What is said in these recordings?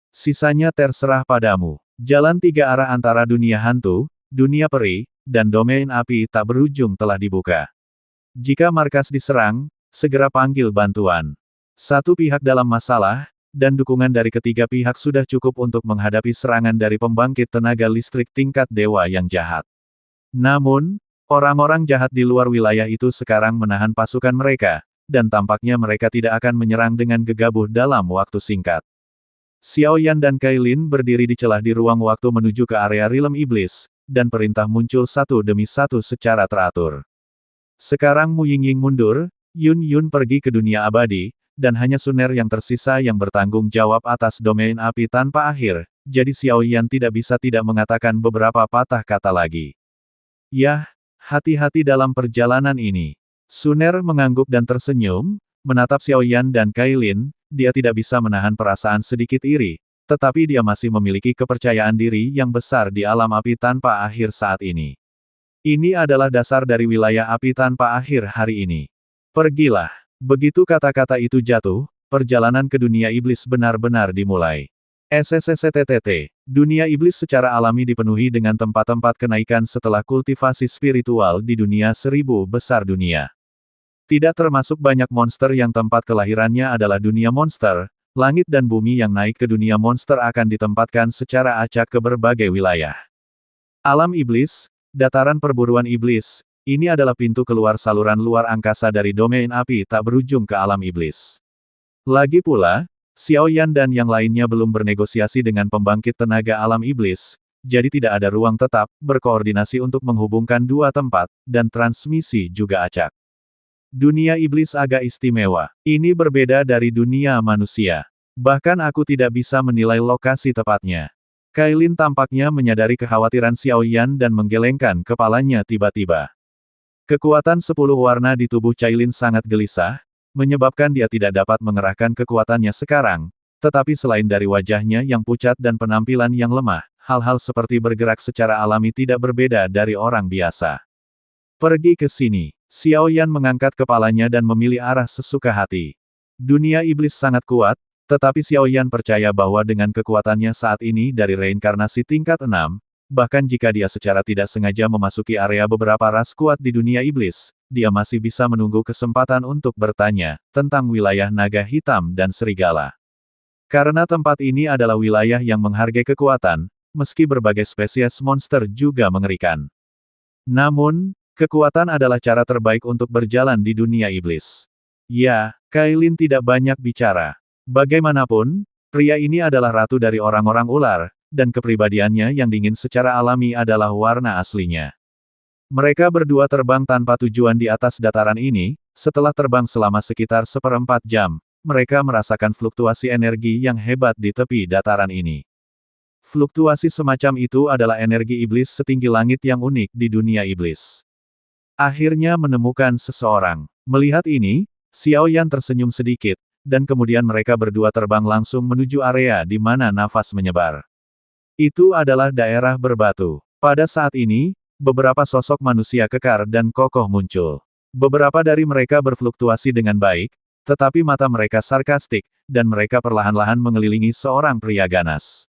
Sisanya terserah padamu. Jalan tiga arah antara dunia hantu, dunia peri, dan domain api tak berujung telah dibuka. Jika markas diserang, segera panggil bantuan. Satu pihak dalam masalah, dan dukungan dari ketiga pihak sudah cukup untuk menghadapi serangan dari pembangkit tenaga listrik tingkat dewa yang jahat. Namun, orang-orang jahat di luar wilayah itu sekarang menahan pasukan mereka, dan tampaknya mereka tidak akan menyerang dengan gegabah dalam waktu singkat. Xiao Yan dan Kailin berdiri di celah di ruang waktu menuju ke area Realm Iblis, dan perintah muncul satu demi satu secara teratur. Sekarang Mu Yingying mundur, Yun Yun pergi ke dunia abadi, dan hanya Suner yang tersisa yang bertanggung jawab atas domain api tanpa akhir, jadi Xiao Yan tidak bisa tidak mengatakan beberapa patah kata lagi. Yah, hati-hati dalam perjalanan ini. Suner mengangguk dan tersenyum, menatap Xiao Yan dan Kailin. Dia tidak bisa menahan perasaan sedikit iri, tetapi dia masih memiliki kepercayaan diri yang besar di alam api tanpa akhir saat ini. Ini adalah dasar dari wilayah api tanpa akhir hari ini. Pergilah. Begitu kata-kata itu jatuh, perjalanan ke dunia iblis benar-benar dimulai. SSSTTT, dunia iblis secara alami dipenuhi dengan tempat-tempat kenaikan setelah kultivasi spiritual di dunia 1000 besar dunia. Tidak termasuk banyak monster yang tempat kelahirannya adalah dunia monster, langit dan bumi yang naik ke dunia monster akan ditempatkan secara acak ke berbagai wilayah. Alam iblis, dataran perburuan iblis, ini adalah pintu keluar saluran luar angkasa dari domain api tak berujung ke alam iblis. Lagi pula, Xiao Yan dan yang lainnya belum bernegosiasi dengan pembangkit tenaga alam iblis, jadi tidak ada ruang tetap, berkoordinasi untuk menghubungkan dua tempat, dan transmisi juga acak. Dunia iblis agak istimewa. Ini berbeda dari dunia manusia. Bahkan aku tidak bisa menilai lokasi tepatnya. Kailin tampaknya menyadari kekhawatiran Xiao Yan dan menggelengkan kepalanya tiba-tiba. Kekuatan 10 warna di tubuh Cailin sangat gelisah, menyebabkan dia tidak dapat mengerahkan kekuatannya sekarang, tetapi selain dari wajahnya yang pucat dan penampilan yang lemah, hal-hal seperti bergerak secara alami tidak berbeda dari orang biasa. Pergi ke sini. Xiao Yan mengangkat kepalanya dan memilih arah sesuka hati. Dunia iblis sangat kuat, tetapi Xiao Yan percaya bahwa dengan kekuatannya saat ini dari reinkarnasi tingkat 6, bahkan jika dia secara tidak sengaja memasuki area beberapa ras kuat di dunia iblis, dia masih bisa menunggu kesempatan untuk bertanya tentang wilayah naga hitam dan serigala. Karena tempat ini adalah wilayah yang menghargai kekuatan, meski berbagai spesies monster juga mengerikan. Namun, kekuatan adalah cara terbaik untuk berjalan di dunia iblis. Ya, Kailin tidak banyak bicara. Bagaimanapun, pria ini adalah ratu dari orang-orang ular, dan kepribadiannya yang dingin secara alami adalah warna aslinya. Mereka berdua terbang tanpa tujuan di atas dataran ini, setelah terbang selama sekitar 1/4 jam, mereka merasakan fluktuasi energi yang hebat di tepi dataran ini. Fluktuasi semacam itu adalah energi iblis setinggi langit yang unik di dunia iblis. Akhirnya menemukan seseorang. Melihat ini, Xiao Yan tersenyum sedikit, dan kemudian mereka berdua terbang langsung menuju area di mana nafas menyebar. Itu adalah daerah berbatu. Pada saat ini, beberapa sosok manusia kekar dan kokoh muncul. Beberapa dari mereka berfluktuasi dengan baik, tetapi mata mereka sarkastik, dan mereka perlahan-lahan mengelilingi seorang pria ganas.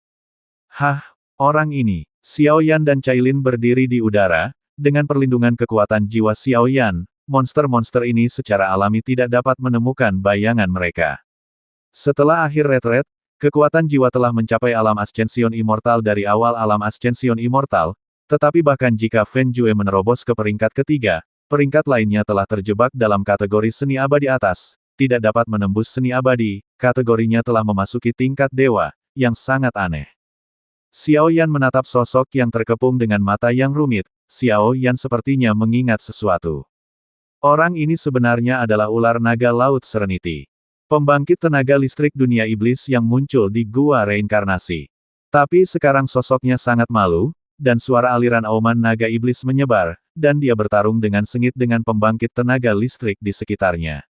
Hah, orang ini. Xiao Yan dan Cailin berdiri di udara. Dengan perlindungan kekuatan jiwa Xiao Yan, monster-monster ini secara alami tidak dapat menemukan bayangan mereka. Setelah akhir retret, kekuatan jiwa telah mencapai alam Ascension Immortal dari awal alam Ascension Immortal, tetapi bahkan jika Fen Jue menerobos ke peringkat ketiga, peringkat lainnya telah terjebak dalam kategori seni abadi atas, tidak dapat menembus seni abadi, kategorinya telah memasuki tingkat dewa, yang sangat aneh. Xiao Yan menatap sosok yang terkepung dengan mata yang rumit. Xiao Yan sepertinya mengingat sesuatu. Orang ini sebenarnya adalah ular naga laut Serenity. Pembangkit tenaga listrik dunia iblis yang muncul di gua reinkarnasi. Tapi sekarang sosoknya sangat malu, dan suara aliran auman naga iblis menyebar, dan dia bertarung dengan sengit dengan pembangkit tenaga listrik di sekitarnya.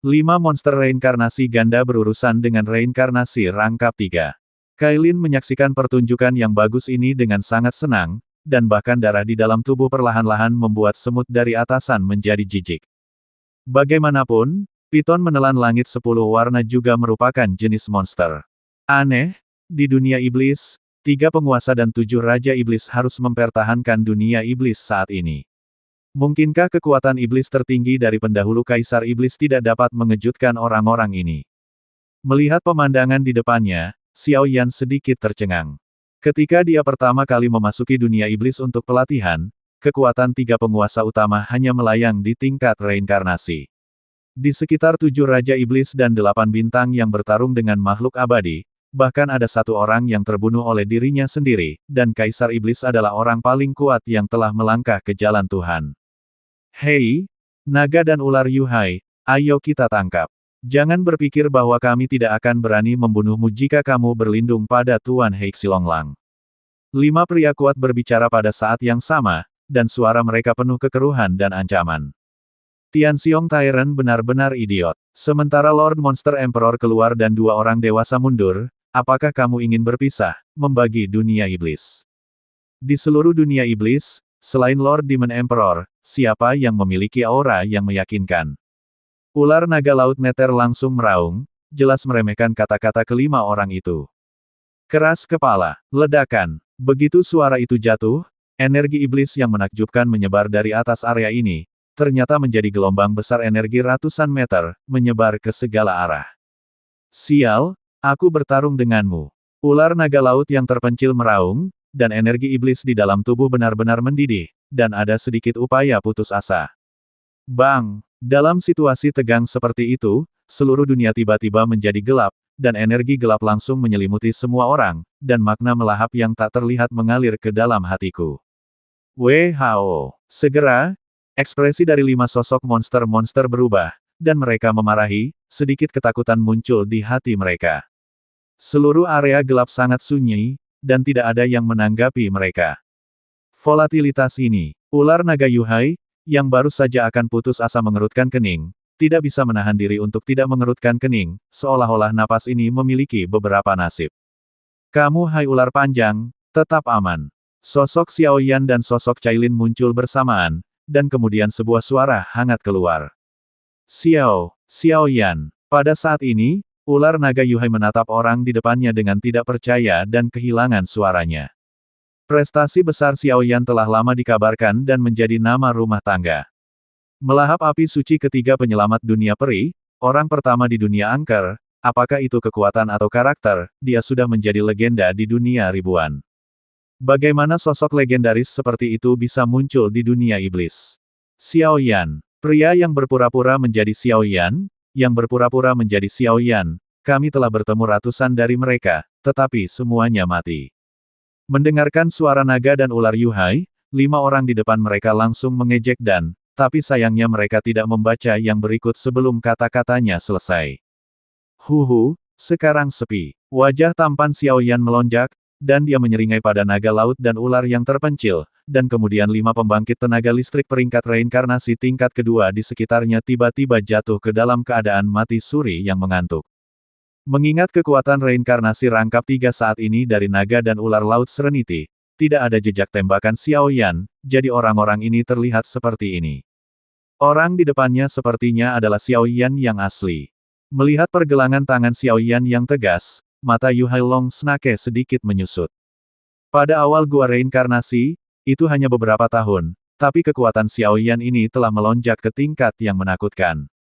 5 monster reinkarnasi ganda berurusan dengan reinkarnasi rangkap 3. Kailin menyaksikan pertunjukan yang bagus ini dengan sangat senang, dan bahkan darah di dalam tubuh perlahan-lahan membuat semut dari atasan menjadi jijik. Bagaimanapun, piton menelan langit 10 warna juga merupakan jenis monster. Aneh, Di dunia iblis, 3 penguasa dan 7 raja iblis harus mempertahankan dunia iblis saat ini. Mungkinkah kekuatan iblis tertinggi dari pendahulu kaisar iblis tidak dapat mengejutkan orang-orang ini? Melihat pemandangan di depannya, Xiao Yan sedikit tercengang. Ketika dia pertama kali memasuki dunia iblis untuk pelatihan, kekuatan 3 penguasa utama hanya melayang di tingkat reinkarnasi. Di sekitar 7 raja iblis dan 8 bintang yang bertarung dengan makhluk abadi, bahkan ada 1 orang yang terbunuh oleh dirinya sendiri, dan kaisar iblis adalah orang paling kuat yang telah melangkah ke jalan Tuhan. Hei, naga dan ular Yuhai, ayo kita tangkap. Jangan berpikir bahwa kami tidak akan berani membunuhmu jika kamu berlindung pada Tuan Hexilonglang. 5 pria kuat berbicara pada saat yang sama, dan suara mereka penuh kekeruhan dan ancaman. Tianxiong Tyrant benar-benar idiot. Sementara Lord Monster Emperor keluar dan 2 orang dewasa mundur, apakah kamu ingin berpisah, membagi dunia iblis? Di seluruh dunia iblis, selain Lord Demon Emperor, siapa yang memiliki aura yang meyakinkan? Ular naga laut Nether langsung meraung, jelas meremehkan kata-kata kelima orang itu. Keras kepala, ledakan. Begitu suara itu jatuh, energi iblis yang menakjubkan menyebar dari atas area ini, ternyata menjadi gelombang besar energi ratusan meter, menyebar ke segala arah. Sial, aku bertarung denganmu. Ular naga laut yang terpencil meraung, dan energi iblis di dalam tubuh benar-benar mendidih, dan ada sedikit upaya putus asa. Bang! Dalam situasi tegang seperti itu, seluruh dunia tiba-tiba menjadi gelap, dan energi gelap langsung menyelimuti semua orang, dan makna melahap yang tak terlihat mengalir ke dalam hatiku. WHO! Segera, ekspresi dari 5 sosok monster-monster berubah, dan mereka memarahi, sedikit ketakutan muncul di hati mereka. Seluruh area gelap sangat sunyi, dan tidak ada yang menanggapi mereka. Volatilitas ini, ular naga Yuhai, yang baru saja akan putus asa mengerutkan kening, tidak bisa menahan diri untuk tidak mengerutkan kening, seolah-olah napas ini memiliki beberapa nasib. Kamu hai ular panjang, tetap aman. Sosok Xiao Yan dan sosok Cailin muncul bersamaan, dan kemudian sebuah suara hangat keluar. Xiao Yan. Pada saat ini, ular naga Yuhai menatap orang di depannya dengan tidak percaya dan kehilangan suaranya. Prestasi besar Xiao Yan telah lama dikabarkan dan menjadi nama rumah tangga. Melahap api suci ketiga penyelamat dunia peri, orang pertama di dunia angker, apakah itu kekuatan atau karakter, dia sudah menjadi legenda di dunia ribuan. Bagaimana sosok legendaris seperti itu bisa muncul di dunia iblis? Xiao Yan. Pria yang berpura-pura menjadi Xiao Yan, yang berpura-pura menjadi Xiao Yan, kami telah bertemu ratusan dari mereka, tetapi semuanya mati. Mendengarkan suara naga dan ular Yuhai, 5 orang di depan mereka langsung mengejek dan, tapi sayangnya mereka tidak membaca yang berikut sebelum kata-katanya selesai. Sekarang sepi. Wajah tampan Xiao Yan melonjak, dan dia menyeringai pada naga laut dan ular yang terpencil, dan kemudian 5 pembangkit tenaga listrik peringkat reinkarnasi tingkat kedua di sekitarnya tiba-tiba jatuh ke dalam keadaan mati suri yang mengantuk. Mengingat kekuatan reinkarnasi rangkap 3 saat ini dari naga dan ular laut Serenity, tidak ada jejak tembakan Xiao Yan, jadi orang-orang ini terlihat seperti ini. Orang di depannya sepertinya adalah Xiao Yan yang asli. Melihat pergelangan tangan Xiao Yan yang tegas, mata Yuhai Long Snake sedikit menyusut. Pada awal gua reinkarnasi, itu hanya beberapa tahun, tapi kekuatan Xiao Yan ini telah melonjak ke tingkat yang menakutkan.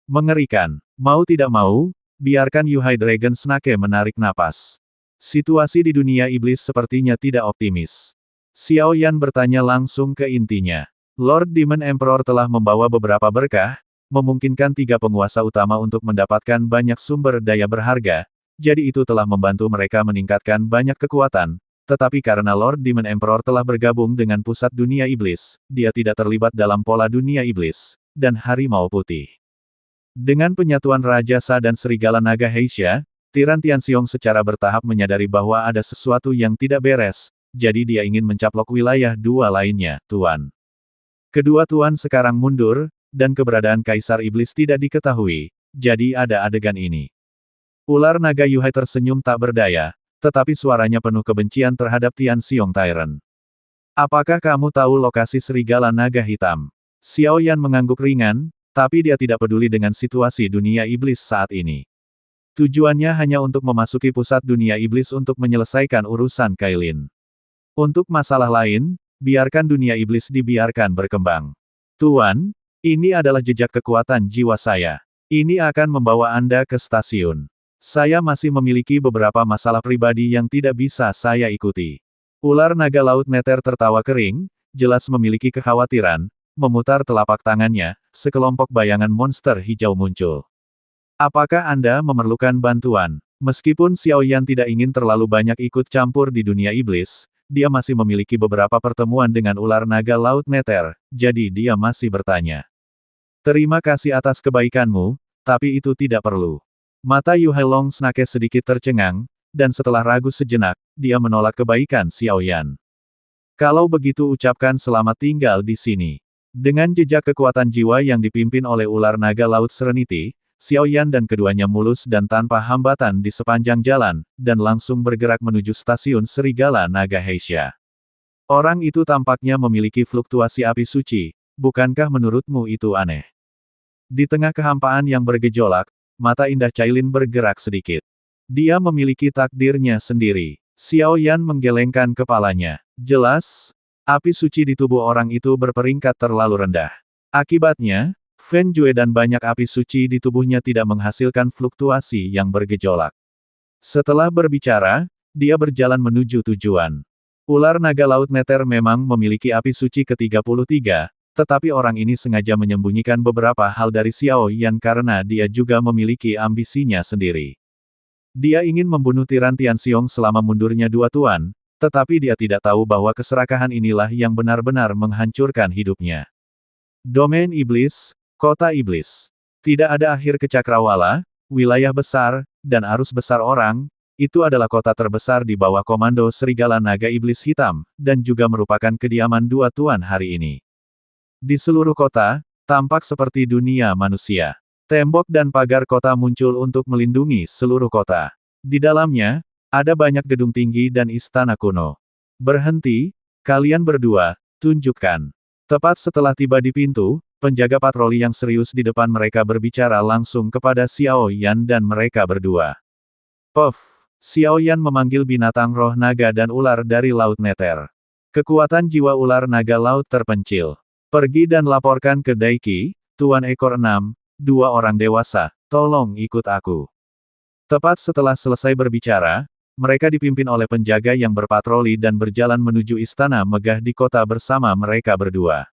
Mengerikan. Mau tidak mau, biarkan Yuhai Dragon Snake menarik napas. Situasi di dunia iblis sepertinya tidak optimis. Xiao Yan bertanya langsung ke intinya. Lord Demon Emperor telah membawa beberapa berkah, memungkinkan 3 penguasa utama untuk mendapatkan banyak sumber daya berharga, jadi itu telah membantu mereka meningkatkan banyak kekuatan, tetapi karena Lord Demon Emperor telah bergabung dengan pusat dunia iblis, dia tidak terlibat dalam pola dunia iblis, dan harimau putih. Dengan penyatuan Raja Sa dan Serigala Naga Heisha, Tiran Tianxiong secara bertahap menyadari bahwa ada sesuatu yang tidak beres, jadi dia ingin mencaplok wilayah 2 lainnya, Tuan. Kedua Tuan sekarang mundur, dan keberadaan Kaisar Iblis tidak diketahui, jadi ada adegan ini. Ular naga Yuhai tersenyum tak berdaya, tetapi suaranya penuh kebencian terhadap Tianxiong Tyrant. Apakah kamu tahu lokasi Serigala Naga Hitam? Xiao Yan mengangguk ringan, tapi dia tidak peduli dengan situasi dunia iblis saat ini. Tujuannya hanya untuk memasuki pusat dunia iblis untuk menyelesaikan urusan Kailin. Untuk masalah lain, biarkan dunia iblis dibiarkan berkembang. Tuan, ini adalah jejak kekuatan jiwa saya. Ini akan membawa Anda ke stasiun. Saya masih memiliki beberapa masalah pribadi yang tidak bisa saya ikuti. Ular naga laut Nether tertawa kering, jelas memiliki kekhawatiran, memutar telapak tangannya, sekelompok bayangan monster hijau muncul. Apakah Anda memerlukan bantuan? Meskipun Xiao Yan tidak ingin terlalu banyak ikut campur di dunia iblis, dia masih memiliki beberapa pertemuan dengan ular naga laut Nether, jadi dia masih bertanya. Terima kasih atas kebaikanmu, tapi itu tidak perlu. Mata Yu Hailong Snake sedikit tercengang, dan setelah ragu sejenak, dia menolak kebaikan Xiao Yan. Kalau begitu ucapkan selamat tinggal di sini. Dengan jejak kekuatan jiwa yang dipimpin oleh ular naga laut Serenity, Xiao Yan dan keduanya mulus dan tanpa hambatan di sepanjang jalan, dan langsung bergerak menuju stasiun Serigala Naga Heisha. Orang itu tampaknya memiliki fluktuasi api suci, bukankah menurutmu itu aneh? Di tengah kehampaan yang bergejolak, mata indah Cailin bergerak sedikit. Dia memiliki takdirnya sendiri. Xiao Yan menggelengkan kepalanya. Jelas, api suci di tubuh orang itu berperingkat terlalu rendah. Akibatnya, Fen Jue dan banyak api suci di tubuhnya tidak menghasilkan fluktuasi yang bergejolak. Setelah berbicara, dia berjalan menuju tujuan. Ular naga laut Nether memang memiliki api suci ke-33, tetapi orang ini sengaja menyembunyikan beberapa hal dari Xiao Yan karena dia juga memiliki ambisinya sendiri. Dia ingin membunuh Tiran Tianxiong selama mundurnya dua tuan, tetapi dia tidak tahu bahwa keserakahan inilah yang benar-benar menghancurkan hidupnya. Domain Iblis, Kota Iblis. Tidak ada akhir ke Cakrawala, wilayah besar, dan arus besar orang, itu adalah kota terbesar di bawah komando Serigala Naga Iblis Hitam, dan juga merupakan kediaman dua tuan hari ini. Di seluruh kota, tampak seperti dunia manusia. Tembok dan pagar kota muncul untuk melindungi seluruh kota. Di dalamnya, ada banyak gedung tinggi dan istana kuno. Berhenti, kalian berdua, tunjukkan. Tepat setelah tiba di pintu, penjaga patroli yang serius di depan mereka berbicara langsung kepada Xiao Yan dan mereka berdua. Puff! Xiao Yan memanggil binatang roh naga dan ular dari Laut Nether. Kekuatan jiwa ular naga laut terpencil. Pergi dan laporkan ke Daiki, Tuan Ekor 6, dua orang dewasa, tolong ikut aku. Tepat setelah selesai berbicara, mereka dipimpin oleh penjaga yang berpatroli dan berjalan menuju istana megah di kota bersama mereka berdua.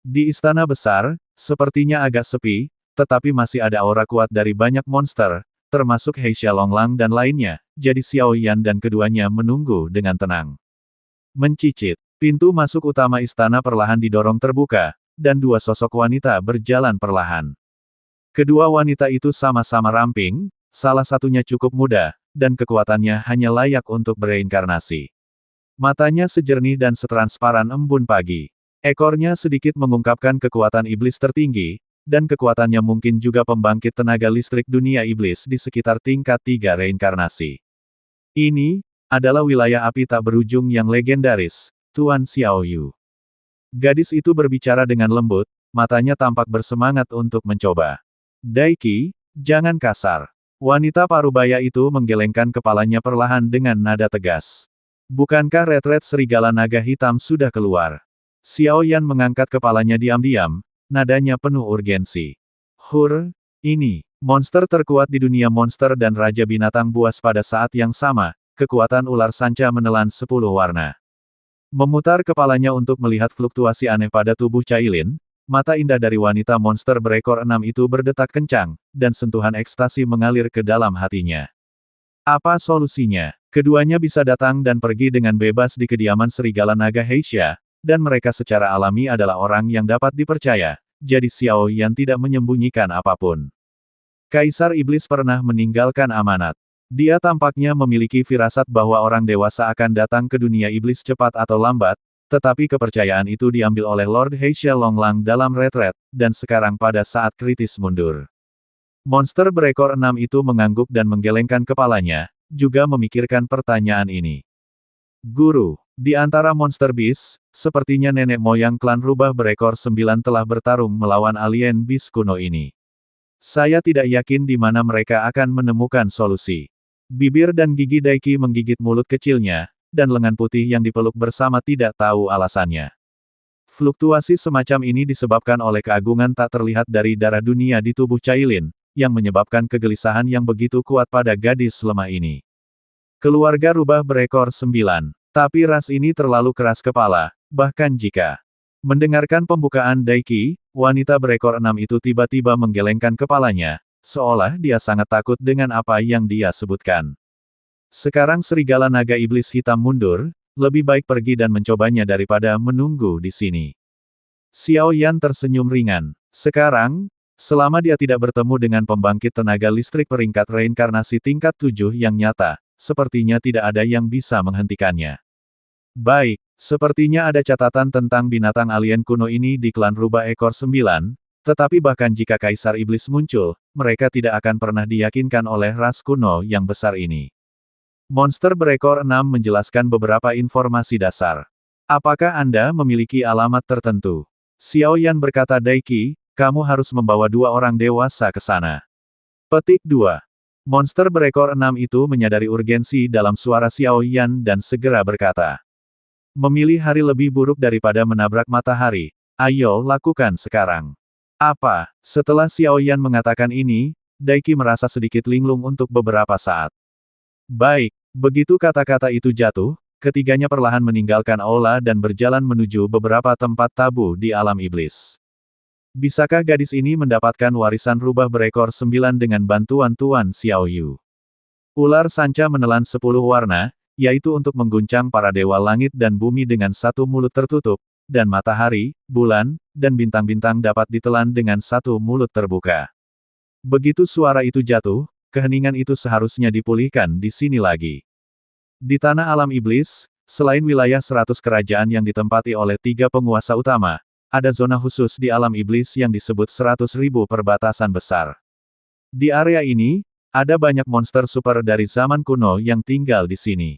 Di istana besar, sepertinya agak sepi, tetapi masih ada aura kuat dari banyak monster, termasuk Heisha Longlang dan lainnya, jadi Xiao Yan dan keduanya menunggu dengan tenang. Mencicit, pintu masuk utama istana perlahan didorong terbuka, dan dua sosok wanita berjalan perlahan. Kedua wanita itu sama-sama ramping, salah satunya cukup muda, dan kekuatannya hanya layak untuk bereinkarnasi. Matanya sejernih dan setransparan embun pagi. Ekornya sedikit mengungkapkan kekuatan iblis tertinggi, dan kekuatannya mungkin juga pembangkit tenaga listrik dunia iblis di sekitar tingkat 3 reinkarnasi. Ini adalah wilayah api tak berujung yang legendaris, Tuan Xiao Yu. Gadis itu berbicara dengan lembut, matanya tampak bersemangat untuk mencoba. Daiki, jangan kasar. Wanita parubaya itu menggelengkan kepalanya perlahan dengan nada tegas. Bukankah retret serigala naga hitam sudah keluar? Xiao Yan mengangkat kepalanya diam-diam, nadanya penuh urgensi. Ini, monster terkuat di dunia monster dan Raja Binatang Buas pada saat yang sama, kekuatan ular sanca menelan 10 warna. Memutar kepalanya untuk melihat fluktuasi aneh pada tubuh Cailin, mata indah dari wanita monster berekor 6 itu berdetak kencang, dan sentuhan ekstasi mengalir ke dalam hatinya. Apa solusinya? Keduanya bisa datang dan pergi dengan bebas di kediaman Serigala Naga Heisha, dan mereka secara alami adalah orang yang dapat dipercaya, jadi Xiao Yan tidak menyembunyikan apapun. Kaisar Iblis pernah meninggalkan amanat. Dia tampaknya memiliki firasat bahwa orang dewasa akan datang ke dunia iblis cepat atau lambat, tetapi kepercayaan itu diambil oleh Lord Heisha Longlang dalam retret, dan sekarang pada saat kritis mundur. Monster berekor 6 itu mengangguk dan menggelengkan kepalanya, juga memikirkan pertanyaan ini. Guru, di antara monster beast, sepertinya nenek moyang klan rubah berekor 9 telah bertarung melawan alien beast kuno ini. Saya tidak yakin di mana mereka akan menemukan solusi. Bibir dan gigi Daiki menggigit mulut kecilnya, dan lengan putih yang dipeluk bersama tidak tahu alasannya. Fluktuasi semacam ini disebabkan oleh keagungan tak terlihat dari darah dunia di tubuh Cailin, yang menyebabkan kegelisahan yang begitu kuat pada gadis lemah ini. Keluarga rubah berekor 9. Tapi ras ini terlalu keras kepala, bahkan jika mendengarkan pembukaan Daiki, wanita berekor 6 itu tiba-tiba menggelengkan kepalanya, seolah dia sangat takut dengan apa yang dia sebutkan. Sekarang serigala naga iblis hitam mundur, lebih baik pergi dan mencobanya daripada menunggu di sini. Xiao Yan tersenyum ringan. Sekarang, selama dia tidak bertemu dengan pembangkit tenaga listrik peringkat reinkarnasi tingkat 7 yang nyata, sepertinya tidak ada yang bisa menghentikannya. Baik, sepertinya ada catatan tentang binatang alien kuno ini di klan rubah ekor 9, tetapi bahkan jika Kaisar Iblis muncul, mereka tidak akan pernah diyakinkan oleh ras kuno yang besar ini. Monster berekor 6 menjelaskan beberapa informasi dasar. Apakah Anda memiliki alamat tertentu? Xiao Yan berkata, Daiki, kamu harus membawa 2 orang dewasa ke sana. Petik 2. Monster berekor 6 itu menyadari urgensi dalam suara Xiao Yan dan segera berkata, memilih hari lebih buruk daripada menabrak matahari. Ayo lakukan sekarang. Apa? Setelah Xiao Yan mengatakan ini, Daiki merasa sedikit linglung untuk beberapa saat. Baik, begitu kata-kata itu jatuh, ketiganya perlahan meninggalkan aula dan berjalan menuju beberapa tempat tabu di alam iblis. Bisakah gadis ini mendapatkan warisan rubah berekor 9 dengan bantuan Tuan Xiao Yu? Ular sanca menelan 10 warna, yaitu untuk mengguncang para dewa langit dan bumi dengan satu mulut tertutup, dan matahari, bulan, dan bintang-bintang dapat ditelan dengan satu mulut terbuka. Begitu suara itu jatuh, keheningan itu seharusnya dipulihkan di sini lagi. Di tanah alam iblis, selain wilayah 100 kerajaan yang ditempati oleh 3 penguasa utama, ada zona khusus di alam iblis yang disebut 100.000 perbatasan besar. Di area ini, ada banyak monster super dari zaman kuno yang tinggal di sini.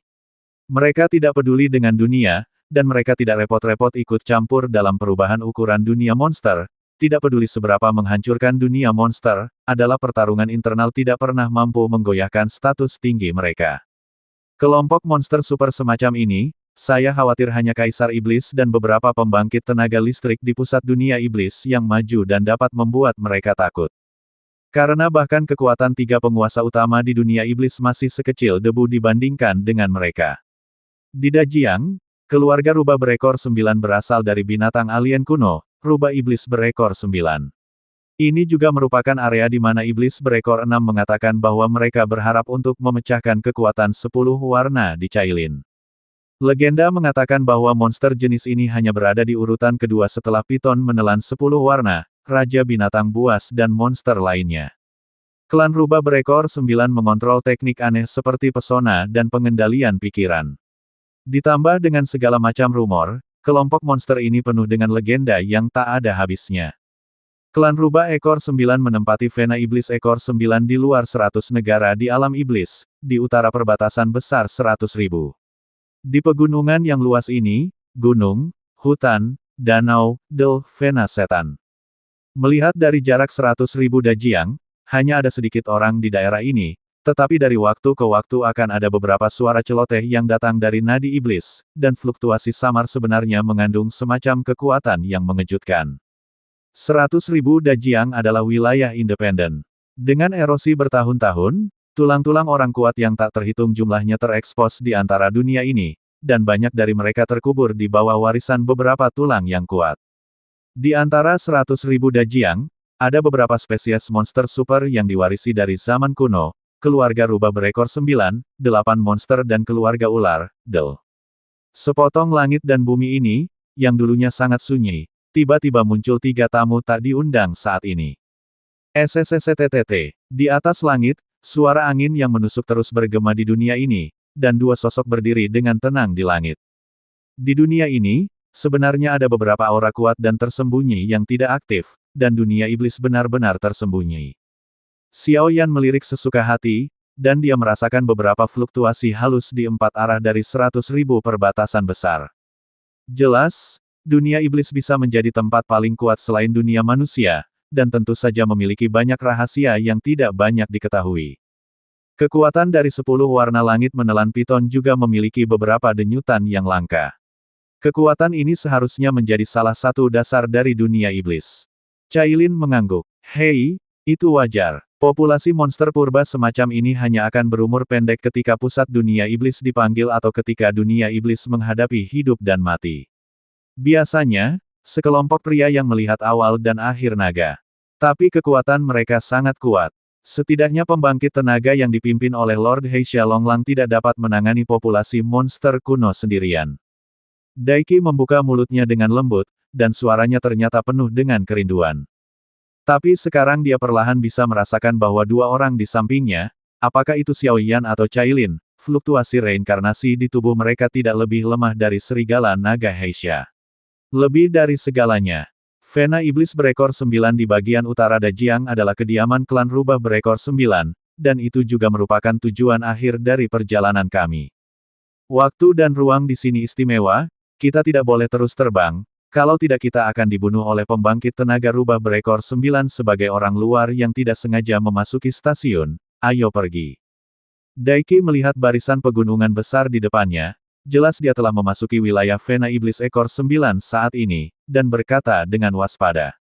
Mereka tidak peduli dengan dunia, dan mereka tidak repot-repot ikut campur dalam perubahan ukuran dunia monster, tidak peduli seberapa menghancurkan dunia monster, adalah pertarungan internal tidak pernah mampu menggoyahkan status tinggi mereka. Kelompok monster super semacam ini, saya khawatir hanya Kaisar Iblis dan beberapa pembangkit tenaga listrik di pusat dunia iblis yang maju dan dapat membuat mereka takut. Karena bahkan kekuatan 3 penguasa utama di dunia iblis masih sekecil debu dibandingkan dengan mereka. Di Dajiang, keluarga rubah berekor 9 berasal dari binatang alien kuno, rubah iblis berekor 9. Ini juga merupakan area di mana iblis berekor 6 mengatakan bahwa mereka berharap untuk memecahkan kekuatan 10 warna di Cailin. Legenda mengatakan bahwa monster jenis ini hanya berada di urutan kedua setelah Piton menelan 10 warna, Raja Binatang Buas dan monster lainnya. Klan rubah berekor 9 mengontrol teknik aneh seperti pesona dan pengendalian pikiran. Ditambah dengan segala macam rumor, kelompok monster ini penuh dengan legenda yang tak ada habisnya. Klan rubah ekor 9 menempati Vena Iblis ekor 9 di luar 100 negara di alam iblis, di utara perbatasan besar 100.000. Di pegunungan yang luas ini, gunung, hutan, danau, del, Vena setan. Melihat dari jarak 100.000 dajiang, hanya ada sedikit orang di daerah ini, tetapi dari waktu ke waktu akan ada beberapa suara celoteh yang datang dari nadi iblis, dan fluktuasi samar sebenarnya mengandung semacam kekuatan yang mengejutkan. 100.000 dajiang adalah wilayah independen. Dengan erosi bertahun-tahun, tulang-tulang orang kuat yang tak terhitung jumlahnya terekspos di antara dunia ini, dan banyak dari mereka terkubur di bawah warisan beberapa tulang yang kuat. Di antara 100.000 dajiang, ada beberapa spesies monster super yang diwarisi dari zaman kuno, keluarga rubah berekor 9, 8 monster dan keluarga ular, del. Sepotong langit dan bumi ini, yang dulunya sangat sunyi, tiba-tiba muncul 3 tamu tak diundang saat ini. SSSTTT. Di atas langit, suara angin yang menusuk terus bergema di dunia ini, dan 2 sosok berdiri dengan tenang di langit. Di dunia ini, sebenarnya ada beberapa aura kuat dan tersembunyi yang tidak aktif, dan dunia iblis benar-benar tersembunyi. Xiao Yan melirik sesuka hati, dan dia merasakan beberapa fluktuasi halus di 4 arah dari 100.000 perbatasan besar. Jelas, dunia iblis bisa menjadi tempat paling kuat selain dunia manusia, dan tentu saja memiliki banyak rahasia yang tidak banyak diketahui. Kekuatan dari 10 warna langit menelan piton juga memiliki beberapa denyutan yang langka. Kekuatan ini seharusnya menjadi salah satu dasar dari dunia iblis. Cailin mengangguk. Hei, itu wajar. Populasi monster purba semacam ini hanya akan berumur pendek ketika pusat dunia iblis dipanggil atau ketika dunia iblis menghadapi hidup dan mati. Biasanya, sekelompok pria yang melihat awal dan akhir naga. Tapi kekuatan mereka sangat kuat. Setidaknya pembangkit tenaga yang dipimpin oleh Lord Heisha Longlang tidak dapat menangani populasi monster kuno sendirian. Daiki membuka mulutnya dengan lembut, dan suaranya ternyata penuh dengan kerinduan. Tapi sekarang dia perlahan bisa merasakan bahwa dua orang di sampingnya, apakah itu Xiaoyan atau Cailin, fluktuasi reinkarnasi di tubuh mereka tidak lebih lemah dari serigala naga Heisha. Lebih dari segalanya. Vena Iblis berekor 9 di bagian utara Dajiang adalah kediaman klan rubah berekor 9, dan itu juga merupakan tujuan akhir dari perjalanan kami. Waktu dan ruang di sini istimewa, kita tidak boleh terus terbang, kalau tidak kita akan dibunuh oleh pembangkit tenaga rubah berekor 9 sebagai orang luar yang tidak sengaja memasuki stasiun, ayo pergi. Daiki melihat barisan pegunungan besar di depannya, jelas dia telah memasuki wilayah Vena Iblis ekor 9 saat ini, dan berkata dengan waspada.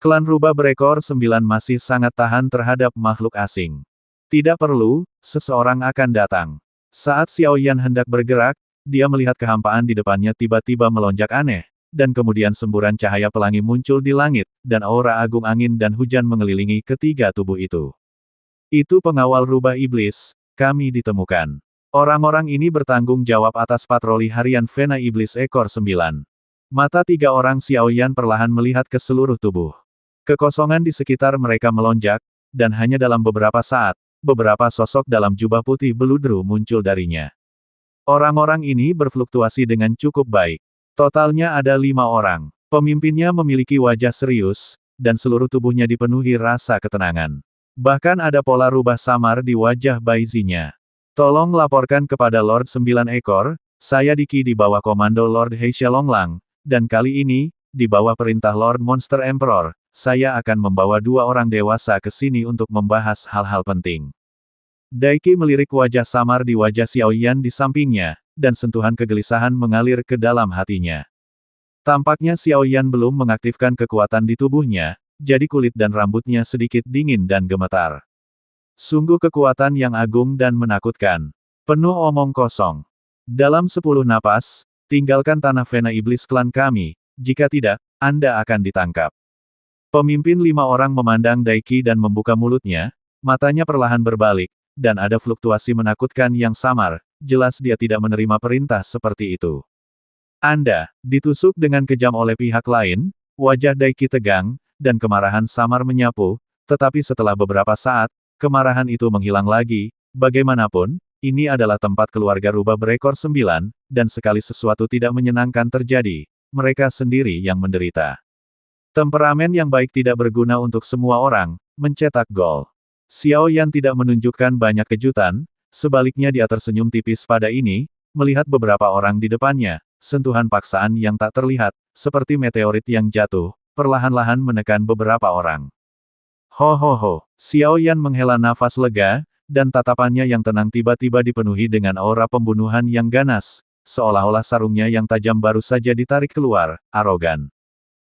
Klan rubah berekor 9 masih sangat tahan terhadap makhluk asing. Tidak perlu, seseorang akan datang. Saat Xiaoyan hendak bergerak, dia melihat kehampaan di depannya tiba-tiba melonjak aneh, dan kemudian semburan cahaya pelangi muncul di langit, dan aura agung angin dan hujan mengelilingi ketiga tubuh itu. Itu pengawal rubah iblis, kami ditemukan. Orang-orang ini bertanggung jawab atas patroli harian Vena Iblis ekor 9. Mata tiga orang Xiaoyan perlahan melihat ke seluruh tubuh. Kekosongan di sekitar mereka melonjak, dan hanya dalam beberapa saat, beberapa sosok dalam jubah putih beludru muncul darinya. Orang-orang ini berfluktuasi dengan cukup baik. Totalnya ada 5 orang. Pemimpinnya memiliki wajah serius, dan seluruh tubuhnya dipenuhi rasa ketenangan. Bahkan ada pola rubah samar di wajah Baizinya. Tolong laporkan kepada Lord 9 ekor, saya Diki di bawah komando Lord Heisha Longlang, dan kali ini, di bawah perintah Lord Monster Emperor, saya akan membawa 2 orang dewasa ke sini untuk membahas hal-hal penting. Daiki melirik wajah samar di wajah Xiaoyan di sampingnya, dan sentuhan kegelisahan mengalir ke dalam hatinya. Tampaknya Xiaoyan belum mengaktifkan kekuatan di tubuhnya, jadi kulit dan rambutnya sedikit dingin dan gemetar. Sungguh kekuatan yang agung dan menakutkan. Penuh omong kosong. Dalam 10 napas, tinggalkan tanah Vena Iblis klan kami, jika tidak, Anda akan ditangkap. Pemimpin 5 orang memandang Daiki dan membuka mulutnya, matanya perlahan berbalik, dan ada fluktuasi menakutkan yang samar, jelas dia tidak menerima perintah seperti itu. Anda, ditusuk dengan kejam oleh pihak lain, wajah Daiki tegang, dan kemarahan samar menyapu, tetapi setelah beberapa saat, kemarahan itu menghilang lagi, bagaimanapun, ini adalah tempat keluarga rubah berekor 9, dan sekali sesuatu tidak menyenangkan terjadi, mereka sendiri yang menderita. Temperamen yang baik tidak berguna untuk semua orang, mencetak gol. Xiaoyan tidak menunjukkan banyak kejutan, sebaliknya dia tersenyum tipis pada ini, melihat beberapa orang di depannya, sentuhan paksaan yang tak terlihat, seperti meteorit yang jatuh, perlahan-lahan menekan beberapa orang. Ho ho ho, Xiaoyan menghela nafas lega, dan tatapannya yang tenang tiba-tiba dipenuhi dengan aura pembunuhan yang ganas, seolah-olah sarungnya yang tajam baru saja ditarik keluar, arogan.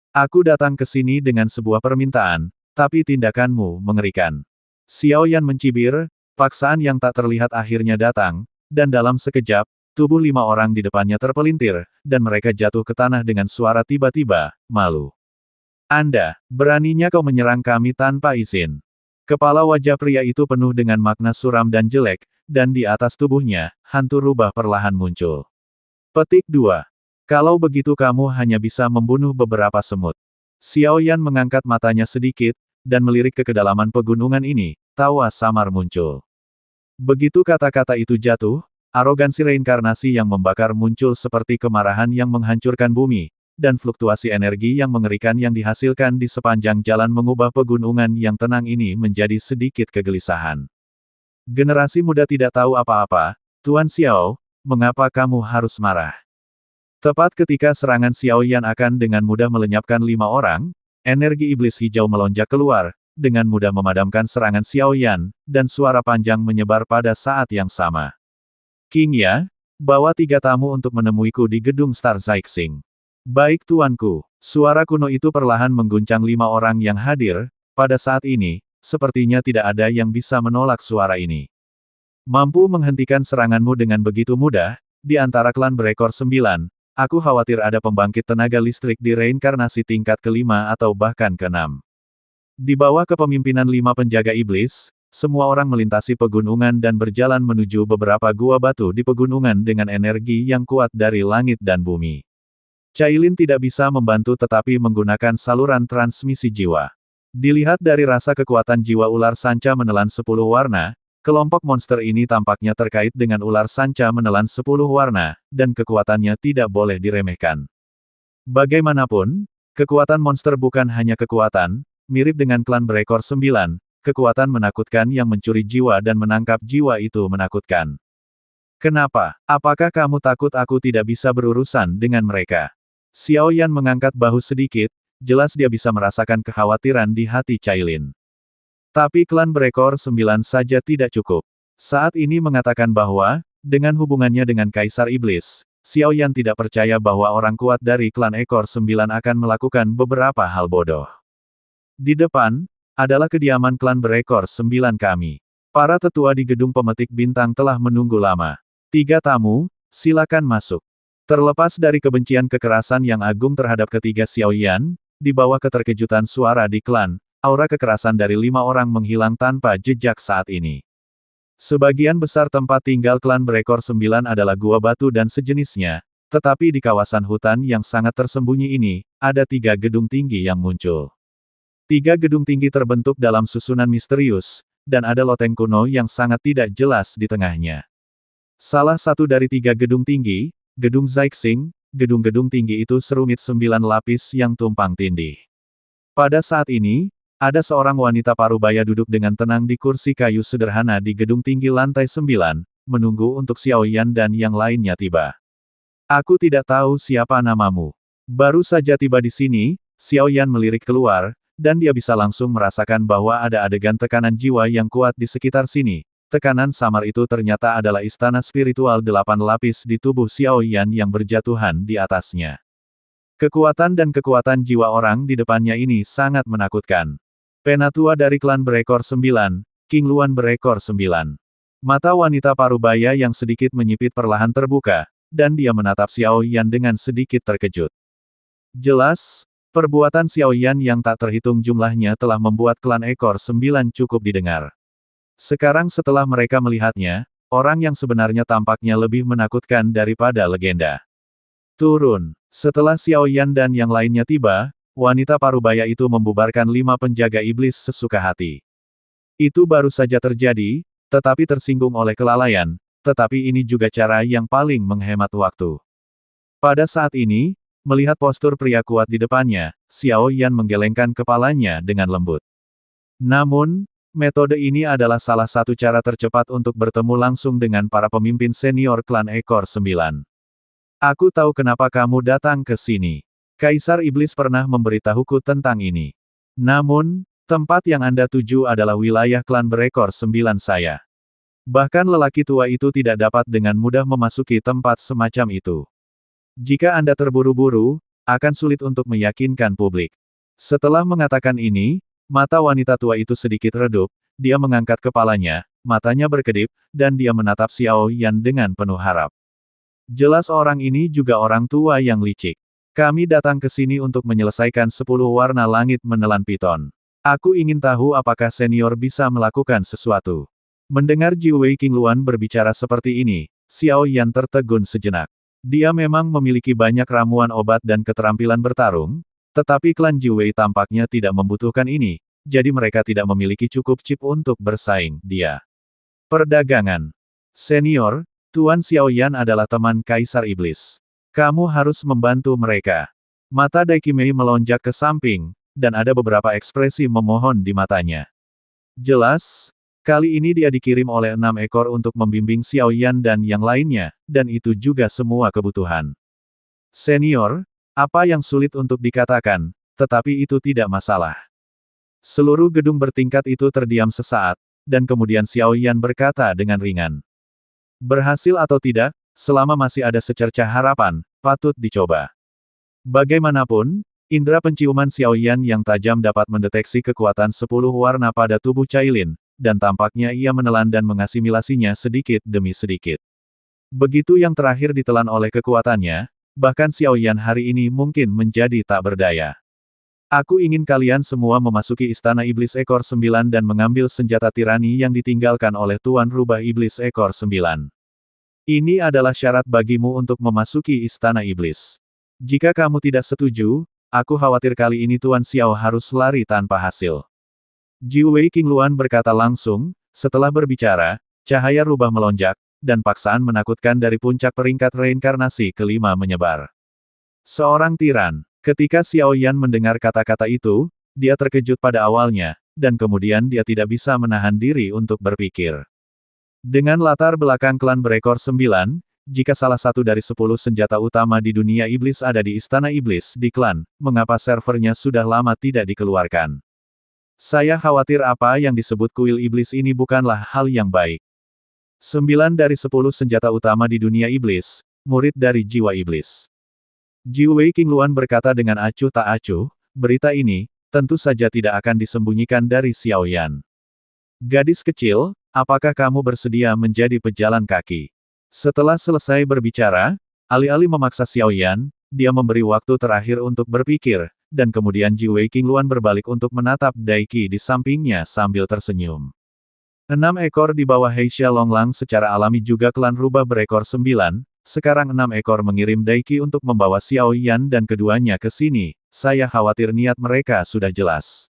Aku datang ke sini dengan sebuah permintaan, tapi tindakanmu mengerikan. Xiaoyan mencibir, paksaan yang tak terlihat akhirnya datang, dan dalam sekejap, tubuh 5 orang di depannya terpelintir, dan mereka jatuh ke tanah dengan suara tiba-tiba, malu. Anda, beraninya kau menyerang kami tanpa izin. Kepala wajah pria itu penuh dengan makna suram dan jelek, dan di atas tubuhnya, hantu rubah perlahan muncul. Petik 2. Kalau begitu kamu hanya bisa membunuh beberapa semut. Xiaoyan mengangkat matanya sedikit, dan melirik ke kedalaman pegunungan ini, tawa samar muncul. Begitu kata-kata itu jatuh, arogansi reinkarnasi yang membakar muncul seperti kemarahan yang menghancurkan bumi, dan fluktuasi energi yang mengerikan yang dihasilkan di sepanjang jalan mengubah pegunungan yang tenang ini menjadi sedikit kegelisahan. Generasi muda tidak tahu apa-apa, Tuan Xiao, mengapa kamu harus marah? Tepat ketika serangan Xiaoyan akan dengan mudah melenyapkan 5 orang, energi iblis hijau melonjak keluar, dengan mudah memadamkan serangan Xiao Yan, dan suara panjang menyebar pada saat yang sama. King Ya, bawa 3 tamu untuk menemuiku di gedung Star Zixing. Baik tuanku, suara kuno itu perlahan mengguncang 5 orang yang hadir, pada saat ini, sepertinya tidak ada yang bisa menolak suara ini. Mampu menghentikan seranganmu dengan begitu mudah, di antara klan berekor 9, aku khawatir ada pembangkit tenaga listrik di reinkarnasi tingkat ke-5 atau bahkan ke-6. Di bawah kepemimpinan 5 penjaga iblis, semua orang melintasi pegunungan dan berjalan menuju beberapa gua batu di pegunungan dengan energi yang kuat dari langit dan bumi. Cailin tidak bisa membantu tetapi menggunakan saluran transmisi jiwa. Dilihat dari rasa kekuatan jiwa ular sanca menelan 10 warna, kelompok monster ini tampaknya terkait dengan ular sanca menelan 10 warna, dan kekuatannya tidak boleh diremehkan. Bagaimanapun, kekuatan monster bukan hanya kekuatan, mirip dengan klan berekor 9, kekuatan menakutkan yang mencuri jiwa dan menangkap jiwa itu menakutkan. Kenapa? Apakah kamu takut aku tidak bisa berurusan dengan mereka? Xiao Yan mengangkat bahu sedikit, jelas dia bisa merasakan kekhawatiran di hati Cailin. Tapi klan berekor 9 saja tidak cukup. Saat ini mengatakan bahwa, dengan hubungannya dengan Kaisar Iblis, Xiao Yan tidak percaya bahwa orang kuat dari klan ekor 9 akan melakukan beberapa hal bodoh. Di depan, adalah kediaman klan berekor 9 kami. Para tetua di gedung pemetik bintang telah menunggu lama. 3 tamu, silakan masuk. Terlepas dari kebencian kekerasan yang agung terhadap ketiga Xiao Yan, di bawah keterkejutan suara di klan, aura kekerasan dari 5 orang menghilang tanpa jejak saat ini. Sebagian besar tempat tinggal klan berekor 9 adalah gua batu dan sejenisnya, tetapi di kawasan hutan yang sangat tersembunyi ini, ada 3 gedung tinggi yang muncul. 3 gedung tinggi terbentuk dalam susunan misterius, dan ada loteng kuno yang sangat tidak jelas di tengahnya. Salah satu dari 3 gedung tinggi, Gedung Zixing, gedung-gedung tinggi itu serumit 9 lapis yang tumpang tindih. Pada saat ini, ada seorang wanita parubaya duduk dengan tenang di kursi kayu sederhana di gedung tinggi lantai 9, menunggu untuk Xiao Yan dan yang lainnya tiba. Aku tidak tahu siapa namamu. Baru saja tiba di sini, Xiao Yan melirik keluar, dan dia bisa langsung merasakan bahwa ada adegan tekanan jiwa yang kuat di sekitar sini. Tekanan samar itu ternyata adalah istana spiritual 8 lapis di tubuh Xiao Yan yang berjatuhan di atasnya. Kekuatan dan kekuatan jiwa orang di depannya ini sangat menakutkan. Penatua dari klan berekor 9, King Luan berekor 9. Mata wanita parubaya yang sedikit menyipit perlahan terbuka, dan dia menatap Xiao Yan dengan sedikit terkejut. Jelas, perbuatan Xiao Yan yang tak terhitung jumlahnya telah membuat klan ekor 9 cukup didengar. Sekarang setelah mereka melihatnya, orang yang sebenarnya tampaknya lebih menakutkan daripada legenda. Turun. Setelah Xiao Yan dan yang lainnya tiba, wanita parubaya itu membubarkan 5 penjaga iblis sesuka hati. Itu baru saja terjadi, tetapi tersinggung oleh kelalaian, tetapi ini juga cara yang paling menghemat waktu. Pada saat ini, melihat postur pria kuat di depannya, Xiao Yan menggelengkan kepalanya dengan lembut. Namun, metode ini adalah salah satu cara tercepat untuk bertemu langsung dengan para pemimpin senior klan ekor 9. Aku tahu kenapa kamu datang ke sini. Kaisar Iblis pernah memberitahuku tentang ini. Namun, tempat yang Anda tuju adalah wilayah klan berekor 9 saya. Bahkan lelaki tua itu tidak dapat dengan mudah memasuki tempat semacam itu. Jika Anda terburu-buru, akan sulit untuk meyakinkan publik. Setelah mengatakan ini, mata wanita tua itu sedikit redup, dia mengangkat kepalanya, matanya berkedip, dan dia menatap Xiao Yan dengan penuh harap. Jelas orang ini juga orang tua yang licik. Kami datang ke sini untuk menyelesaikan 10 warna langit menelan piton. Aku ingin tahu apakah senior bisa melakukan sesuatu. Mendengar Jiwei King Luan berbicara seperti ini, Xiao Yan tertegun sejenak. Dia memang memiliki banyak ramuan obat dan keterampilan bertarung, tetapi klan Jiwei tampaknya tidak membutuhkan ini, jadi mereka tidak memiliki cukup chip untuk bersaing, dia. Perdagangan. Senior, Tuan Xiao Yan adalah teman Kaisar Iblis. Kamu harus membantu mereka. Mata Daikimei melonjak ke samping, dan ada beberapa ekspresi memohon di matanya. Jelas, kali ini dia dikirim oleh 6 ekor untuk membimbing Xiao Yan dan yang lainnya, dan itu juga semua kebutuhan. Senior, apa yang sulit untuk dikatakan, tetapi itu tidak masalah. Seluruh gedung bertingkat itu terdiam sesaat, dan kemudian Xiao Yan berkata dengan ringan. Berhasil atau tidak, selama masih ada secercah harapan, patut dicoba. Bagaimanapun, indera penciuman Xiao Yan yang tajam dapat mendeteksi kekuatan 10 warna pada tubuh Cailin, dan tampaknya ia menelan dan mengasimilasinya sedikit demi sedikit. Begitu yang terakhir ditelan oleh kekuatannya, bahkan Xiao Yan hari ini mungkin menjadi tak berdaya. Aku ingin kalian semua memasuki Istana Iblis Ekor 9 dan mengambil senjata tirani yang ditinggalkan oleh Tuan Rubah Iblis Ekor 9. Ini adalah syarat bagimu untuk memasuki Istana Iblis. Jika kamu tidak setuju, aku khawatir kali ini Tuan Xiao harus lari tanpa hasil. Jiwei Qingluan berkata langsung, setelah berbicara, cahaya rubah melonjak, dan paksaan menakutkan dari puncak peringkat reinkarnasi kelima menyebar. Seorang tiran. Ketika Xiao Yan mendengar kata-kata itu, dia terkejut pada awalnya, dan kemudian dia tidak bisa menahan diri untuk berpikir. Dengan latar belakang klan berekor 9, jika salah satu dari 10 senjata utama di dunia iblis ada di Istana Iblis di klan, mengapa servernya sudah lama tidak dikeluarkan? Saya khawatir apa yang disebut kuil iblis ini bukanlah hal yang baik. 9 dari 10 senjata utama di dunia iblis, murid dari jiwa iblis. Jiwei Qingluan berkata dengan acuh tak acuh, berita ini, tentu saja tidak akan disembunyikan dari Xiao Yan. Gadis kecil, apakah kamu bersedia menjadi pejalan kaki? Setelah selesai berbicara, alih-alih memaksa Xiao Yan, dia memberi waktu terakhir untuk berpikir, dan kemudian Jiwei Qingluan berbalik untuk menatap Daiki di sampingnya sambil tersenyum. 6 ekor di bawah Heisha Longlang secara alami juga klan rubah berekor 9, sekarang 6 ekor mengirim Daiki untuk membawa Xiao Yan dan keduanya ke sini, saya khawatir niat mereka sudah jelas.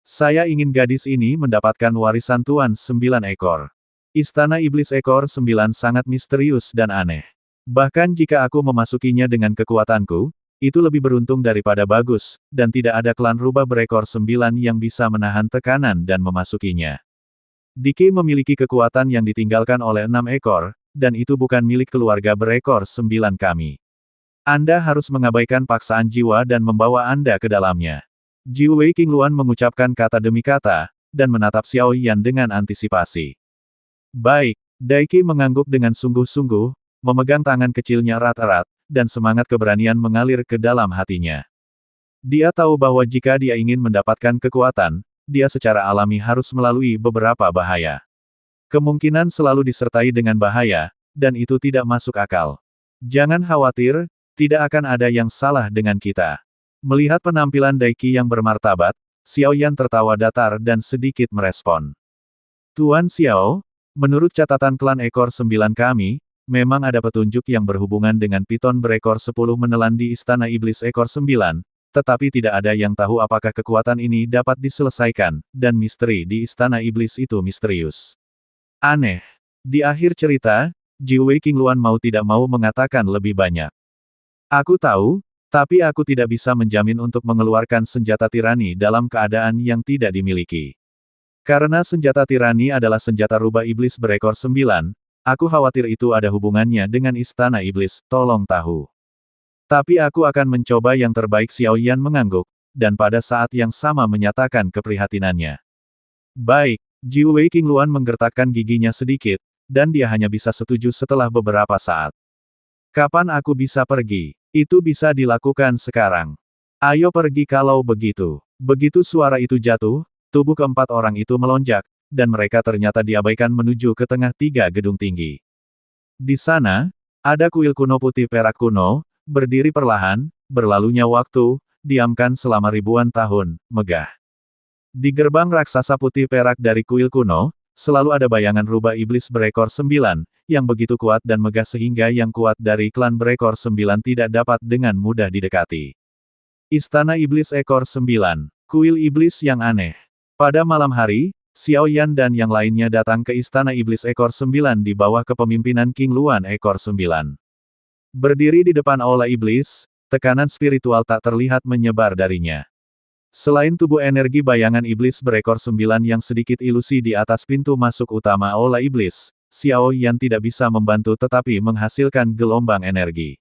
Saya ingin gadis ini mendapatkan warisan Tuan 9 ekor. Istana Iblis Ekor 9 sangat misterius dan aneh. Bahkan jika aku memasukinya dengan kekuatanku, itu lebih beruntung daripada bagus, dan tidak ada klan rubah berekor 9 yang bisa menahan tekanan dan memasukinya. Diki memiliki kekuatan yang ditinggalkan oleh 6 ekor, dan itu bukan milik keluarga berekor 9 kami. Anda harus mengabaikan paksaan jiwa dan membawa Anda ke dalamnya. Jiwei Qingluan mengucapkan kata demi kata, dan menatap Xiao Yan dengan antisipasi. Baik, Daiki mengangguk dengan sungguh-sungguh, memegang tangan kecilnya erat-erat, dan semangat keberanian mengalir ke dalam hatinya. Dia tahu bahwa jika dia ingin mendapatkan kekuatan, dia secara alami harus melalui beberapa bahaya. Kemungkinan selalu disertai dengan bahaya, dan itu tidak masuk akal. Jangan khawatir, tidak akan ada yang salah dengan kita. Melihat penampilan Daiki yang bermartabat, Xiao Yan tertawa datar dan sedikit merespon. Tuan Xiao, menurut catatan klan ekor 9 kami, memang ada petunjuk yang berhubungan dengan piton berekor 10 menelan di Istana Iblis Ekor 9, tetapi tidak ada yang tahu apakah kekuatan ini dapat diselesaikan, dan misteri di Istana Iblis itu misterius. Aneh. Di akhir cerita, Jiwei Qingluan mau tidak mau mengatakan lebih banyak. Aku tahu, tapi aku tidak bisa menjamin untuk mengeluarkan senjata tirani dalam keadaan yang tidak dimiliki. Karena senjata tirani adalah senjata rubah iblis berekor 9, aku khawatir itu ada hubungannya dengan Istana Iblis, tolong tahu. Tapi aku akan mencoba yang terbaik. Xiao Yan mengangguk, dan pada saat yang sama menyatakan keprihatinannya. Baik, Jiwei Qingluan menggertakkan giginya sedikit, dan dia hanya bisa setuju setelah beberapa saat. Kapan aku bisa pergi? Itu bisa dilakukan sekarang. Ayo pergi kalau begitu. Begitu suara itu jatuh, tubuh keempat orang itu melonjak, dan mereka ternyata diabaikan menuju ke tengah 3 gedung tinggi. Di sana, ada kuil kuno putih perak kuno, berdiri perlahan, berlalunya waktu, diamkan selama ribuan tahun, megah. Di gerbang raksasa putih perak dari kuil kuno, selalu ada bayangan rubah iblis berekor 9, yang begitu kuat dan megah sehingga yang kuat dari klan berekor 9 tidak dapat dengan mudah didekati. Istana Iblis Ekor 9, kuil iblis yang aneh. Pada malam hari, Xiao Yan dan yang lainnya datang ke Istana Iblis Ekor 9 di bawah kepemimpinan Qingluan Ekor 9. Berdiri di depan aula iblis, tekanan spiritual tak terlihat menyebar darinya. Selain tubuh energi bayangan iblis berekor 9 yang sedikit ilusi di atas pintu masuk utama aula iblis, Xiao Yan tidak bisa membantu tetapi menghasilkan gelombang energi.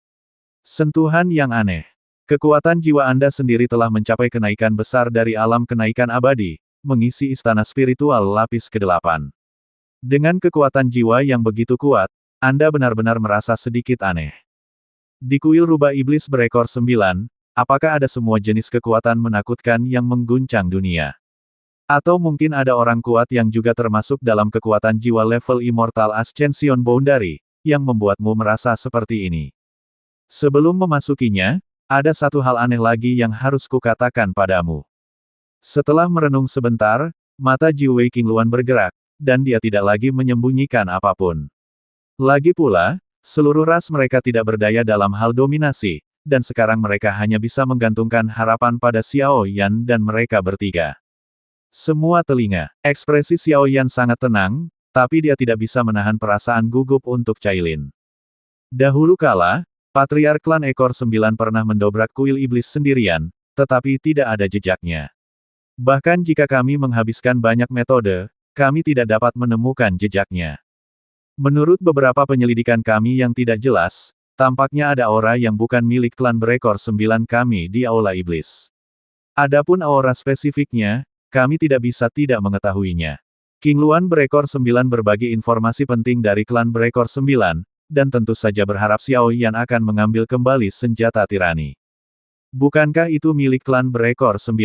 Sentuhan yang aneh. Kekuatan jiwa Anda sendiri telah mencapai kenaikan besar dari alam kenaikan abadi, mengisi istana spiritual lapis ke-8. Dengan kekuatan jiwa yang begitu kuat, Anda benar-benar merasa sedikit aneh. Di kuil rubah iblis berekor 9, apakah ada semua jenis kekuatan menakutkan yang mengguncang dunia? Atau mungkin ada orang kuat yang juga termasuk dalam kekuatan jiwa level Immortal Ascension Boundary, yang membuatmu merasa seperti ini? Sebelum memasukinya, ada satu hal aneh lagi yang harus kukatakan padamu. Setelah merenung sebentar, mata Ji Wei Qingluan bergerak, dan dia tidak lagi menyembunyikan apapun. Lagi pula, seluruh ras mereka tidak berdaya dalam hal dominasi, dan sekarang mereka hanya bisa menggantungkan harapan pada Xiao Yan dan mereka bertiga. Semua telinga. Ekspresi Xiao Yan sangat tenang, tapi dia tidak bisa menahan perasaan gugup untuk Cailin. Dahulu kala, Patriark klan ekor 9 pernah mendobrak kuil iblis sendirian, tetapi tidak ada jejaknya. Bahkan jika kami menghabiskan banyak metode, kami tidak dapat menemukan jejaknya. Menurut beberapa penyelidikan kami yang tidak jelas, tampaknya ada aura yang bukan milik klan berekor 9 kami di aula iblis. Adapun aura spesifiknya, kami tidak bisa tidak mengetahuinya. Qingluan berekor 9 berbagi informasi penting dari klan berekor 9, dan tentu saja berharap Xiao Yan akan mengambil kembali senjata tirani. Bukankah itu milik klan berekor 9?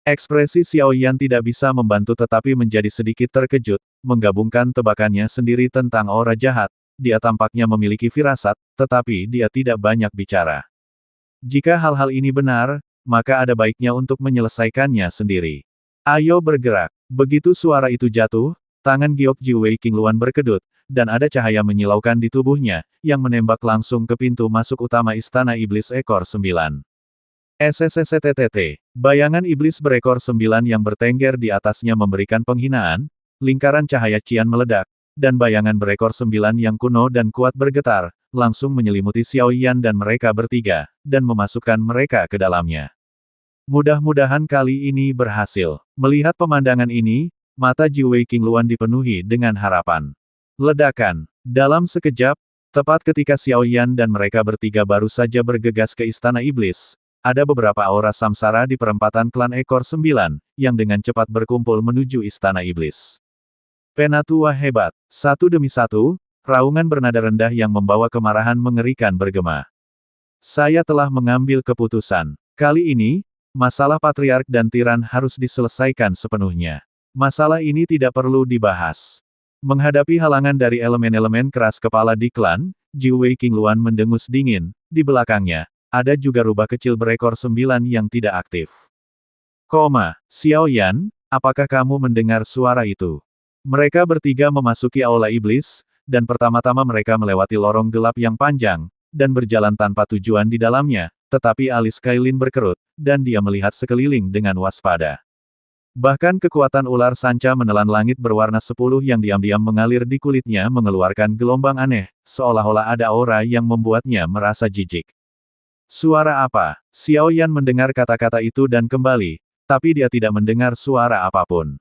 Ekspresi Xiao Yan tidak bisa membantu tetapi menjadi sedikit terkejut, menggabungkan tebakannya sendiri tentang aura jahat. Dia tampaknya memiliki firasat, tetapi dia tidak banyak bicara. Jika hal-hal ini benar, maka ada baiknya untuk menyelesaikannya sendiri. Ayo bergerak. Begitu suara itu jatuh, tangan giok Ji Wei Qingluan berkedut, dan ada cahaya menyilaukan di tubuhnya, yang menembak langsung ke pintu masuk utama istana iblis ekor 9. SSSTTT. Bayangan iblis berekor 9 yang bertengger di atasnya memberikan penghinaan, lingkaran cahaya cian meledak, dan bayangan berekor 9 yang kuno dan kuat bergetar, langsung menyelimuti Xiao Yan dan mereka bertiga, dan memasukkan mereka ke dalamnya. Mudah-mudahan kali ini berhasil. Melihat pemandangan ini, mata Ji Wei Qingluan dipenuhi dengan harapan. Ledakan. Dalam sekejap, tepat ketika Xiao Yan dan mereka bertiga baru saja bergegas ke istana iblis, ada beberapa aura samsara di perempatan klan ekor 9, yang dengan cepat berkumpul menuju istana iblis. Penatua hebat. Satu demi satu, raungan bernada rendah yang membawa kemarahan mengerikan bergema. Saya telah mengambil keputusan. Kali ini, masalah patriark dan tiran harus diselesaikan sepenuhnya. Masalah ini tidak perlu dibahas. Menghadapi halangan dari elemen-elemen keras kepala di klan, Ji Wei Qingluan mendengus dingin, di belakangnya, ada juga rubah kecil berekor 9 yang tidak aktif. Xiao Yan, apakah kamu mendengar suara itu? Mereka bertiga memasuki aula iblis, dan pertama-tama mereka melewati lorong gelap yang panjang, dan berjalan tanpa tujuan di dalamnya, tetapi alis Cailin berkerut, dan dia melihat sekeliling dengan waspada. Bahkan kekuatan ular sanca menelan langit berwarna 10 yang diam-diam mengalir di kulitnya mengeluarkan gelombang aneh, seolah-olah ada aura yang membuatnya merasa jijik. Suara apa? Xiao Yan mendengar kata-kata itu dan kembali, tapi dia tidak mendengar suara apapun.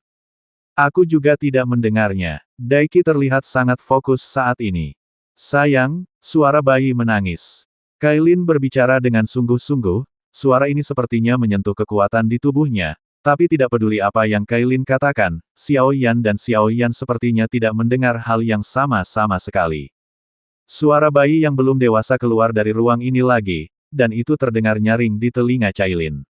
Aku juga tidak mendengarnya. Daiki terlihat sangat fokus saat ini. Sayang, suara bayi menangis. Cailin berbicara dengan sungguh-sungguh, suara ini sepertinya menyentuh kekuatan di tubuhnya. Tapi tidak peduli apa yang Cailin katakan, Xiao Yan dan Xiao Yan sepertinya tidak mendengar hal yang sama sekali. Suara bayi yang belum dewasa keluar dari ruang ini lagi, dan itu terdengar nyaring di telinga Cailin.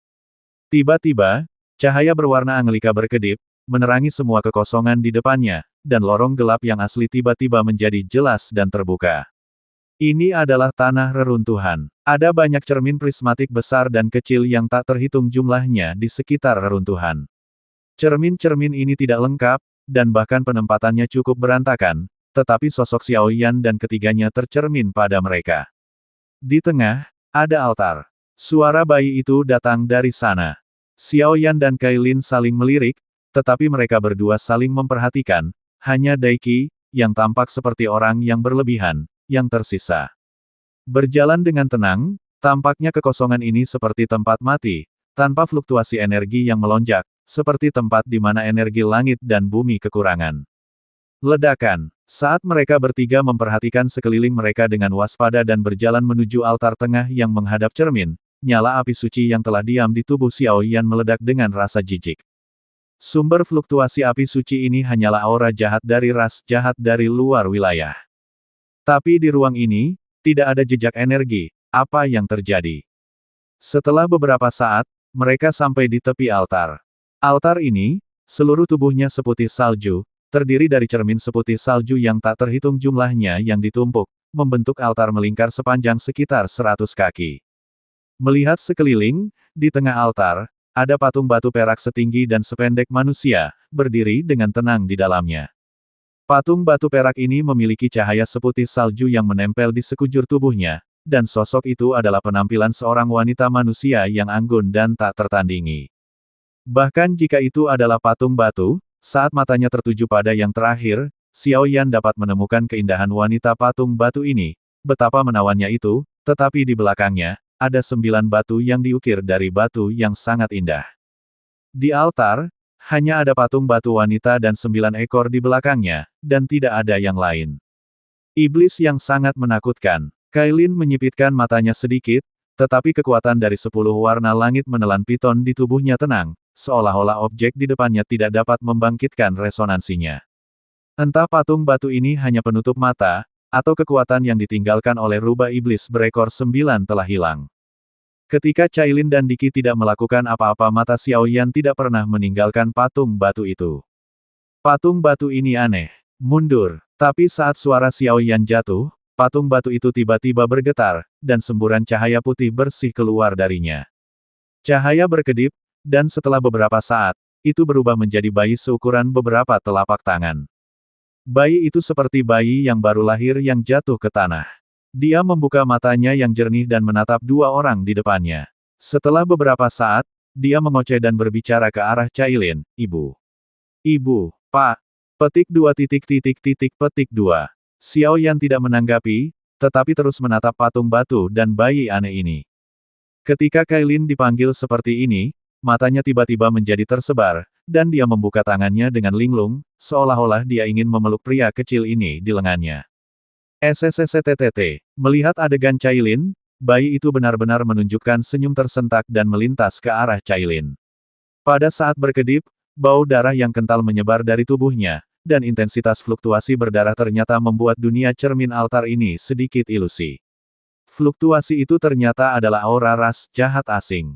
Tiba-tiba, cahaya berwarna angelika berkedip, menerangi semua kekosongan di depannya, dan lorong gelap yang asli tiba-tiba menjadi jelas dan terbuka. Ini adalah tanah reruntuhan. Ada banyak cermin prismatik besar dan kecil yang tak terhitung jumlahnya di sekitar reruntuhan. Cermin-cermin ini tidak lengkap, dan bahkan penempatannya cukup berantakan, tetapi sosok Xiao Yan dan ketiganya tercermin pada mereka. Di tengah, ada altar. Suara bayi itu datang dari sana. Xiao Yan dan Cailin saling melirik, tetapi mereka berdua saling memperhatikan, hanya Daiki, yang tampak seperti orang yang berlebihan, yang tersisa. Berjalan dengan tenang, tampaknya kekosongan ini seperti tempat mati, tanpa fluktuasi energi yang melonjak, seperti tempat di mana energi langit dan bumi kekurangan. Ledakan. Saat mereka bertiga memperhatikan sekeliling mereka dengan waspada dan berjalan menuju altar tengah yang menghadap cermin, nyala api suci yang telah diam di tubuh Xiao Yan meledak dengan rasa jijik. Sumber fluktuasi api suci ini hanyalah aura jahat dari ras jahat dari luar wilayah. Tapi di ruang ini, tidak ada jejak energi. Apa yang terjadi? Setelah beberapa saat, mereka sampai di tepi altar. Altar ini, seluruh tubuhnya seputih salju, terdiri dari cermin seputih salju yang tak terhitung jumlahnya yang ditumpuk, membentuk altar melingkar sepanjang sekitar 100 kaki. Melihat sekeliling, di tengah altar, ada patung batu perak setinggi dan sependek manusia, berdiri dengan tenang di dalamnya. Patung batu perak ini memiliki cahaya seputih salju yang menempel di sekujur tubuhnya, dan sosok itu adalah penampilan seorang wanita manusia yang anggun dan tak tertandingi. Bahkan jika itu adalah patung batu, saat matanya tertuju pada yang terakhir, Xiao Yan dapat menemukan keindahan wanita patung batu ini, betapa menawannya itu, tetapi di belakangnya, ada 9 batu yang diukir dari batu yang sangat indah. Di altar, hanya ada patung batu wanita dan 9 ekor di belakangnya, dan tidak ada yang lain. Iblis yang sangat menakutkan. Kailin menyipitkan matanya sedikit, tetapi kekuatan dari 10 warna langit menelan piton di tubuhnya tenang, seolah-olah objek di depannya tidak dapat membangkitkan resonansinya. Entah patung batu ini hanya penutup mata, atau kekuatan yang ditinggalkan oleh rubah iblis berekor 9 telah hilang. Ketika Cailin dan Diki tidak melakukan apa-apa, mata Xiao Yan tidak pernah meninggalkan patung batu itu. Patung batu ini aneh. Mundur. Tapi saat suara Xiao Yan jatuh, patung batu itu tiba-tiba bergetar, dan semburan cahaya putih bersih keluar darinya. Cahaya berkedip, dan setelah beberapa saat, itu berubah menjadi bayi seukuran beberapa telapak tangan. Bayi itu seperti bayi yang baru lahir yang jatuh ke tanah. Dia membuka matanya yang jernih dan menatap 2 orang di depannya. Setelah beberapa saat, dia mengoceh dan berbicara ke arah Cailin, "Ibu. Ibu, Pak. Petik 2 titik titik titik petik 2. Xiao Yan tidak menanggapi, tetapi terus menatap patung batu dan bayi aneh ini. Ketika Cailin dipanggil seperti ini, matanya tiba-tiba menjadi tersebar, dan dia membuka tangannya dengan linglung, seolah-olah dia ingin memeluk pria kecil ini di lengannya. SSSTTT. Melihat adegan Cailin, bayi itu benar-benar menunjukkan senyum tersentak dan melintas ke arah Cailin. Pada saat berkedip, bau darah yang kental menyebar dari tubuhnya, dan intensitas fluktuasi berdarah ternyata membuat dunia cermin altar ini sedikit ilusi. Fluktuasi itu ternyata adalah aura ras jahat asing.